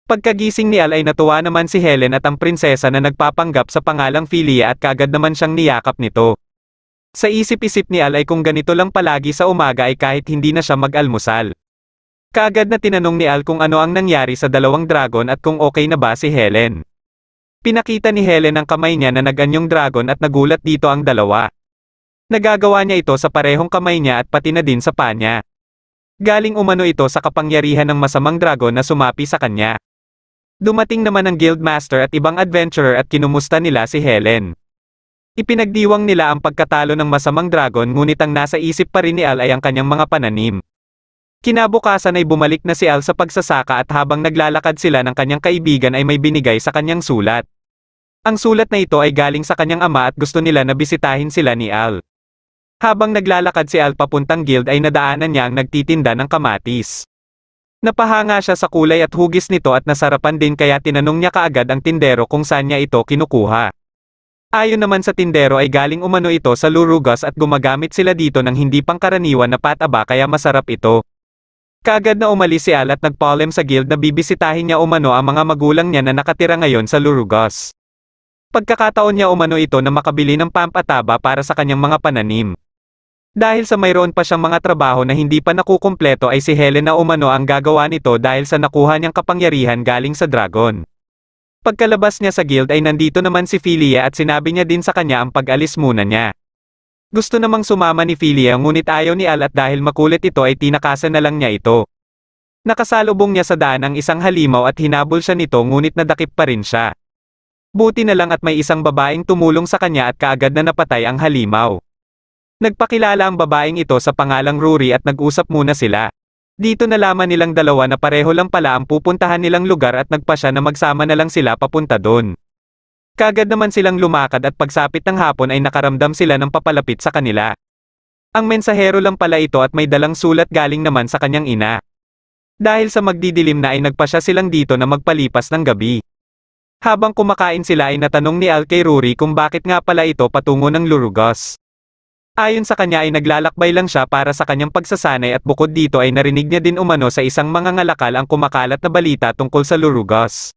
Pagkagising ni Al ay natuwa naman si Helen at ang prinsesa na nagpapanggap sa pangalang Philia at kaagad naman siyang niyakap nito. Sa isip-isip ni Al ay kung ganito lang palagi sa umaga ay kahit hindi na siya mag-almusal. Kaagad na tinanong ni Al kung ano ang nangyari sa dalawang dragon at kung okay na ba si Helen. Pinakita ni Helen ang kamay niya na nag-anyong dragon at nagulat dito ang dalawa. Nagagawa niya ito sa parehong kamay niya at pati na din sa paa niya. Galing umano ito sa kapangyarihan ng masamang dragon na sumapi sa kanya. Dumating naman ang Guildmaster at ibang adventurer at kinumusta nila si Helen. Ipinagdiwang nila ang pagkatalo ng masamang dragon ngunit ang nasa isip pa rin ni Al ay ang kanyang mga pananim. Kinabukasan ay bumalik na si Al sa pagsasaka at habang naglalakad sila ng kanyang kaibigan ay may binigay sa kanyang sulat. Ang sulat na ito ay galing sa kanyang ama at gusto nila na bisitahin sila ni Al. Habang naglalakad si Al papuntang guild ay nadaanan niya ang nagtitinda ng kamatis. Napahanga siya sa kulay at hugis nito at nasarapan din kaya tinanong niya kaagad ang tindero kung saan niya ito kinukuha. Ayon naman sa tindero ay galing umano ito sa Lurugos at gumagamit sila dito ng hindi pangkaraniwan na pataba kaya masarap ito. Kaagad na umalis si Al at nagpaalam sa guild na bibisitahin niya umano ang mga magulang niya na nakatira ngayon sa Lurugos. Pagkakataon niya umano ito na makabili ng pampataba para sa kanyang mga pananim. Dahil sa mayroon pa siyang mga trabaho na hindi pa nakukumpleto ay si Helen na umano ang gagawa nito dahil sa nakuha niyang kapangyarihan galing sa dragon. Pagkalabas niya sa guild ay nandito naman si Philia at sinabi niya din sa kanya ang pag-alis muna niya. Gusto namang sumama ni Philia ngunit ayaw ni Al at dahil makulit ito ay tinakasan na lang niya ito. Nakasalubong niya sa daan ang isang halimaw at hinabol siya nito ngunit nadakip pa rin siya. Buti na lang at may isang babaeng tumulong sa kanya at kaagad na napatay ang halimaw. Nagpakilala ang babaeng ito sa pangalang Rory at nag-usap muna sila. Dito nalaman nilang dalawa na pareho lang pala ang pupuntahan nilang lugar at nagpasya na magsama na lang sila papunta doon. Kaagad naman silang lumakad at pagsapit ng hapon ay nakaramdam sila ng papalapit sa kanila. Ang mensahero lang pala ito at may dalang sulat galing naman sa kanyang ina. Dahil sa magdidilim na ay nagpasya silang dito na magpalipas ng gabi. Habang kumakain sila ay natanong ni Al kay Rory kung bakit nga pala ito patungo ng Lurugos. Ayon sa kanya ay naglalakbay lang siya para sa kanyang pagsasanay at bukod dito ay narinig niya din umano sa isang mangangalakal ang kumakalat na balita tungkol sa Lurugos.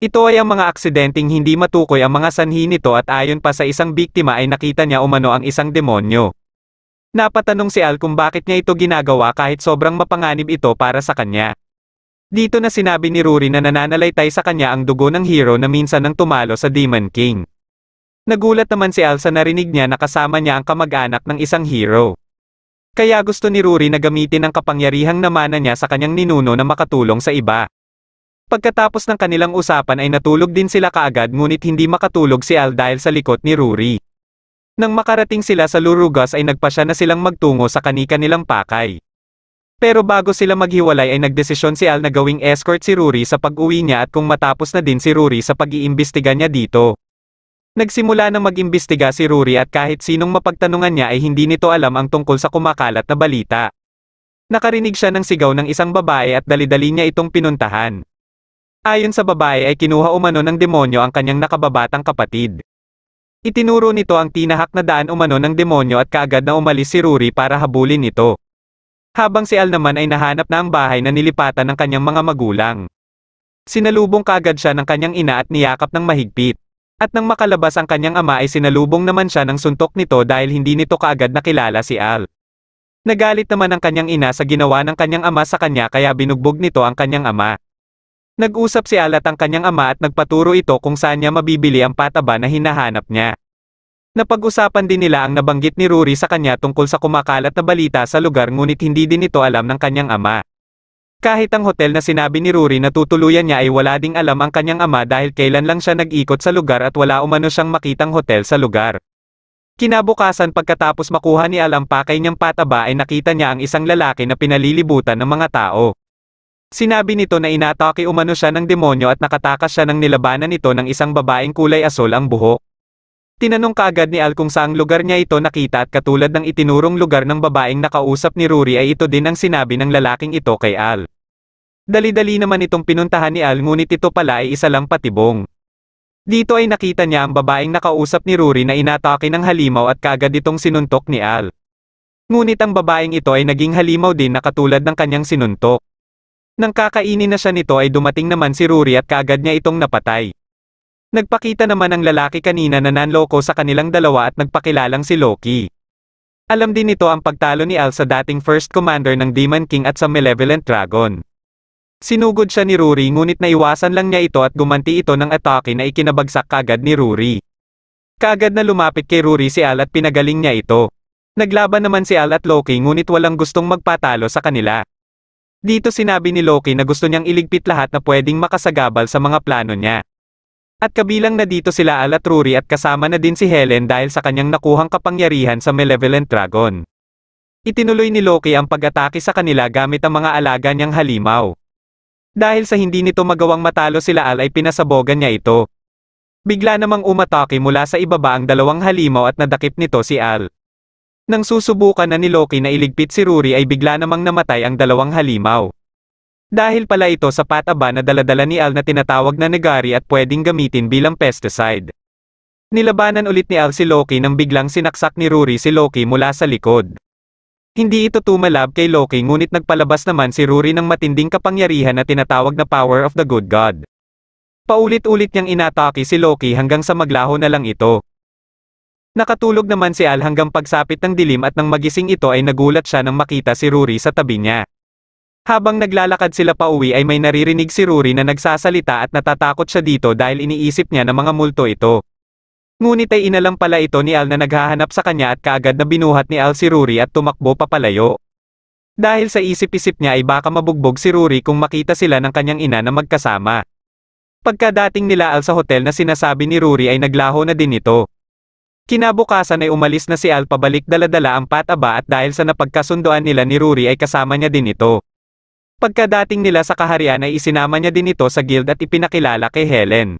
Ito ay ang mga aksidenteng hindi matukoy ang mga sanhi nito at ayon pa sa isang biktima ay nakita niya umano ang isang demonyo. Napatanong si Al kung bakit niya ito ginagawa kahit sobrang mapanganib ito para sa kanya. Dito na sinabi ni Rory na nananalaytay sa kanya ang dugo ng hero na minsan nang tumalo sa Demon King. Nagulat naman si Al sa narinig niya na kasama niya ang kamag-anak ng isang hero. Kaya gusto ni Rory na gamitin ang kapangyarihang namana niya sa kanyang ninuno na makatulong sa iba. Pagkatapos ng kanilang usapan ay natulog din sila kaagad ngunit hindi makatulog si Al dahil sa likot ni Rory. Nang makarating sila sa Lurugos ay nagpasya na silang magtungo sa kani-kanilang pakay. Pero bago sila maghiwalay ay nagdesisyon si Al na gawing escort si Rory sa pag-uwi niya at kung matapos na din si Rory sa pag-iimbestiga niya dito. Nagsimula nang mag-imbestiga si Rory at kahit sinong mapagtanungan niya ay hindi nito alam ang tungkol sa kumakalat na balita. Nakarinig siya ng sigaw ng isang babae at dali-dali niya itong pinuntahan. Ayon sa babae ay kinuha umano ng demonyo ang kanyang nakababatang kapatid. Itinuro nito ang tinahak na daan umano ng demonyo at kaagad na umalis si Rory para habulin ito. Habang si Al naman ay nahanap na ang bahay na nilipatan ng kanyang mga magulang. Sinalubong kaagad siya ng kanyang ina at niyakap ng mahigpit. At nang makalabas ang kanyang ama ay sinalubong naman siya ng suntok nito dahil hindi nito kaagad nakilala si Al. Nagalit naman ang kanyang ina sa ginawa ng kanyang ama sa kanya kaya binugbog nito ang kanyang ama. Nag-usap si Al at ang kanyang ama at nagpaturo ito kung saan niya mabibili ang pataba na hinahanap niya. Napag-usapan din nila ang nabanggit ni Rory sa kanya tungkol sa kumakalat na balita sa lugar ngunit hindi din ito alam ng kanyang ama. Kahit ang hotel na sinabi ni Rory na tutuluyan niya ay wala ding alam ang kanyang ama dahil kailan lang siya nag-ikot sa lugar at wala umano siyang makitang hotel sa lugar. Kinabukasan pagkatapos makuha ni Al ang pakay niyang pataba ay nakita niya ang isang lalaki na pinalilibutan ng mga tao. Sinabi nito na inatake umano siya ng demonyo at nakatakas siya ng nilabanan nito ng isang babaeng kulay asul ang buhok. Tinanong kaagad ni Al kung saang lugar niya ito nakita at katulad ng itinurong lugar ng babaeng nakausap ni Rory ay ito din ang sinabi ng lalaking ito kay Al. Dali-dali naman itong pinuntahan ni Al ngunit ito pala ay isa lang patibong. Dito ay nakita niya ang babaeng nakausap ni Rory na inatake ng halimaw at kaagad itong sinuntok ni Al. Ngunit ang babaeng ito ay naging halimaw din na katulad ng kanyang sinuntok. Nang kakainin na siya nito ay dumating naman si Rory at kaagad niya itong napatay. Nagpakita naman ang lalaki kanina na nanloko sa kanilang dalawa at nagpakilalang si Loki. Alam din nito ang pagtalo ni Al sa dating First Commander ng Demon King at sa Malevolent Dragon. Sinugod siya ni Rory ngunit naiwasan lang niya ito at gumanti ito ng atake na ikinabagsak kaagad ni Rory. Kaagad na lumapit kay Rory si Al at pinagaling niya ito. Naglaban naman si Al at Loki ngunit walang gustong magpatalo sa kanila. Dito sinabi ni Loki na gusto niyang iligpit lahat na pwedeng makasagabal sa mga plano niya. At kabilang na dito sila Al at Rory at kasama na din si Helen dahil sa kanyang nakuhang kapangyarihan sa Malevolent Dragon. Itinuloy ni Loki ang pag-atake sa kanila gamit ang mga alaga niyang halimaw. Dahil sa hindi nito magawang matalo sila Al ay pinasabogan niya ito. Bigla namang umatake mula sa ibaba ang dalawang halimaw at nadakip nito si Al. Nang susubukan na ni Loki na iligpit si Rory ay bigla namang namatay ang dalawang halimaw. Dahil pala ito sa pataba na daladala ni Al na tinatawag na Negari at pwedeng gamitin bilang pesticide. Nilabanan ulit ni Al si Loki nang biglang sinaksak ni Rory si Loki mula sa likod. Hindi ito tumalab kay Loki ngunit nagpalabas naman si Rory ng matinding kapangyarihan na tinatawag na Power of the Good God. Paulit-ulit niyang inatake si Loki hanggang sa maglaho na lang ito. Nakatulog naman si Al hanggang pagsapit ng dilim at nang magising ito ay nagulat siya nang makita si Rory sa tabi niya. Habang naglalakad sila pauwi ay may naririnig si Rory na nagsasalita at natatakot siya dito dahil iniisip niya na mga multo ito. Ngunit ay inalam pala ito ni Al na naghahanap sa kanya at kaagad na binuhat ni Al si Rory at tumakbo papalayo. Dahil sa isip-isip niya ay baka mabugbog si Rory kung makita sila ng kanyang ina na magkasama. Pagkadating nila Al sa hotel na sinasabi ni Rory ay naglaho na din ito. Kinabukasan ay umalis na si Al pabalik dala-dala ang pataba at dahil sa napagkasundoan nila ni Rory ay kasama niya din ito. Pagkadating nila sa kaharian ay isinama niya din ito sa guild at ipinakilala kay Helen.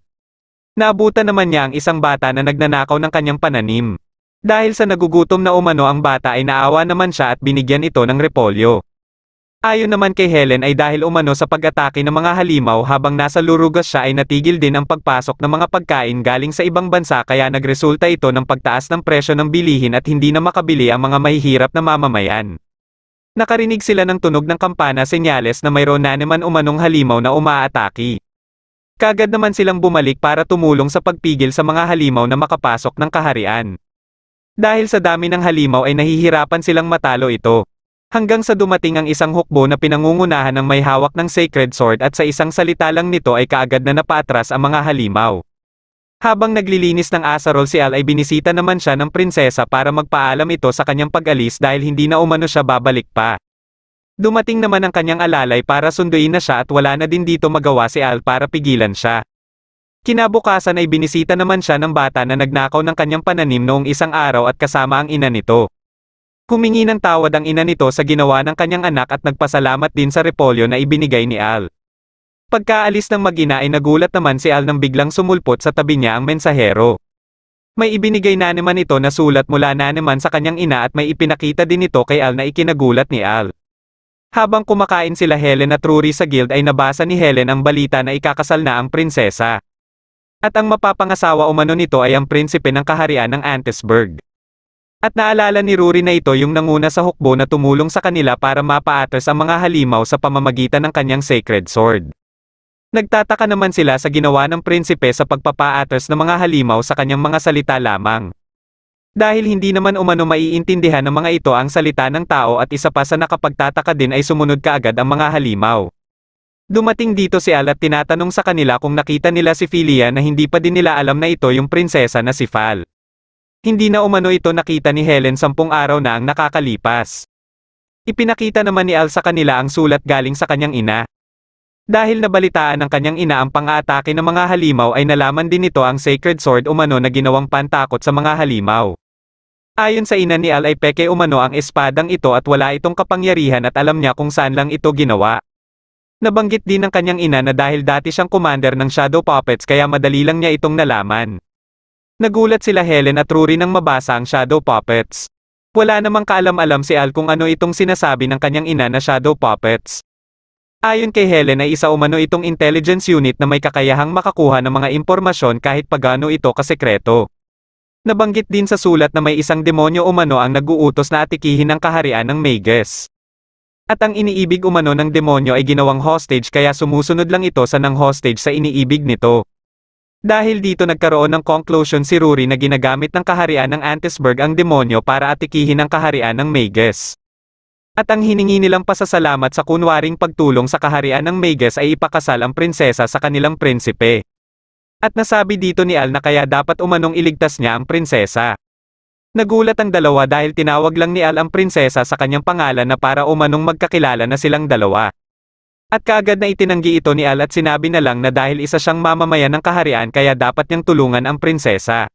Naabutan naman niya ang isang bata na nagnanakaw ng kanyang pananim. Dahil sa nagugutom na umano ang bata ay naawa naman siya at binigyan ito ng repolyo. Ayon naman kay Helen ay dahil umano sa pag-atake ng mga halimaw habang nasa Lurugas siya ay natigil din ang pagpasok ng mga pagkain galing sa ibang bansa kaya nagresulta ito ng pagtaas ng presyo ng bilihin at hindi na makabili ang mga mahihirap na mamamayan. Nakarinig sila ng tunog ng kampana senyales na mayroon na naman umanong halimaw na umaatake. Kaagad naman silang bumalik para tumulong sa pagpigil sa mga halimaw na makapasok ng kaharian. Dahil sa dami ng halimaw ay nahihirapan silang matalo ito. Hanggang sa dumating ang isang hukbo na pinangungunahan ng may hawak ng sacred sword at sa isang salita lang nito ay kaagad na napaatras ang mga halimaw. Habang naglilinis ng asarol si Al ay binisita naman siya ng prinsesa para magpaalam ito sa kanyang pag-alis dahil hindi na umano siya babalik pa. Dumating naman ang kanyang alalay para sunduin na siya at wala na din dito magawa si Al para pigilan siya. Kinabukasan ay binisita naman siya ng bata na nagnakaw ng kanyang pananim noong isang araw at kasama ang ina nito. Humingi ng tawad ang ina nito sa ginawa ng kanyang anak at nagpasalamat din sa repolyo na ibinigay ni Al. Pagkaalis ng mag-ina ay nagulat naman si Al nang biglang sumulpot sa tabi niya ang mensahero. May ibinigay na naman ito na sulat mula na naman sa kanyang ina at may ipinakita din ito kay Al na ikinagulat ni Al. Habang kumakain sila Helen at Rory sa guild ay nabasa ni Helen ang balita na ikakasal na ang prinsesa. At ang mapapangasawa umano nito ay ang prinsipe ng kaharian ng Antesburg. At naalala ni Rory na ito yung nanguna sa hukbo na tumulong sa kanila para mapaatres ang mga halimaw sa pamamagitan ng kanyang sacred sword. Nagtataka naman sila sa ginawa ng prinsipe sa pagpapaatres ng mga halimaw sa kanyang mga salita lamang. Dahil hindi naman umano maiintindihan ng mga ito ang salita ng tao at isa pa sa nakapagtataka din ay sumunod kaagad ang mga halimaw. Dumating dito si Al at tinatanong sa kanila kung nakita nila si Philia na hindi pa din nila alam na ito yung prinsesa na si Phal. Hindi na umano ito nakita ni Helen 10 araw na ang nakakalipas. Ipinakita naman ni Al sa kanila ang sulat galing sa kanyang ina. Dahil nabalitaan ng kanyang ina ang pang-aatake ng mga halimaw ay nalaman din nito ang sacred sword umano na ginawang pantakot sa mga halimaw. Ayon sa ina ni Al ay peke umano ang espadang ito at wala itong kapangyarihan at alam niya kung saan lang ito ginawa. Nabanggit din ng kanyang ina na dahil dati siyang commander ng Shadow Puppets kaya madali lang niya itong nalaman. Nagulat sila Helen at Rory nang mabasa ang Shadow Puppets. Wala namang kaalam-alam si Al kung ano itong sinasabi ng kanyang ina na Shadow Puppets. Ayon kay Helen ay isa umano itong intelligence unit na may kakayahang makakuha ng mga impormasyon kahit pagano ito kasekreto. Nabanggit din sa sulat na may isang demonyo umano ang nag-uutos na atikihin ang kaharian ng Magus. At ang iniibig umano ng demonyo ay ginawang hostage kaya sumusunod lang ito sa nang hostage sa iniibig nito. Dahil dito nagkaroon ng conclusion si Rory na ginagamit ng kaharian ng Antisburg ang demonyo para atikihin ang kaharian ng Magus. At ang hiningi nilang pasasalamat sa kunwaring pagtulong sa kaharian ng Magus ay ipakasal ang prinsesa sa kanilang prinsipe. At nasabi dito ni Al na kaya dapat umanong iligtas niya ang prinsesa. Nagulat ang dalawa dahil tinawag lang ni Al ang prinsesa sa kanyang pangalan na para umanong magkakilala na silang dalawa. At kaagad na itinanggi ito ni Al at sinabi na lang na dahil isa siyang mamamayan ng kaharian kaya dapat niyang tulungan ang prinsesa.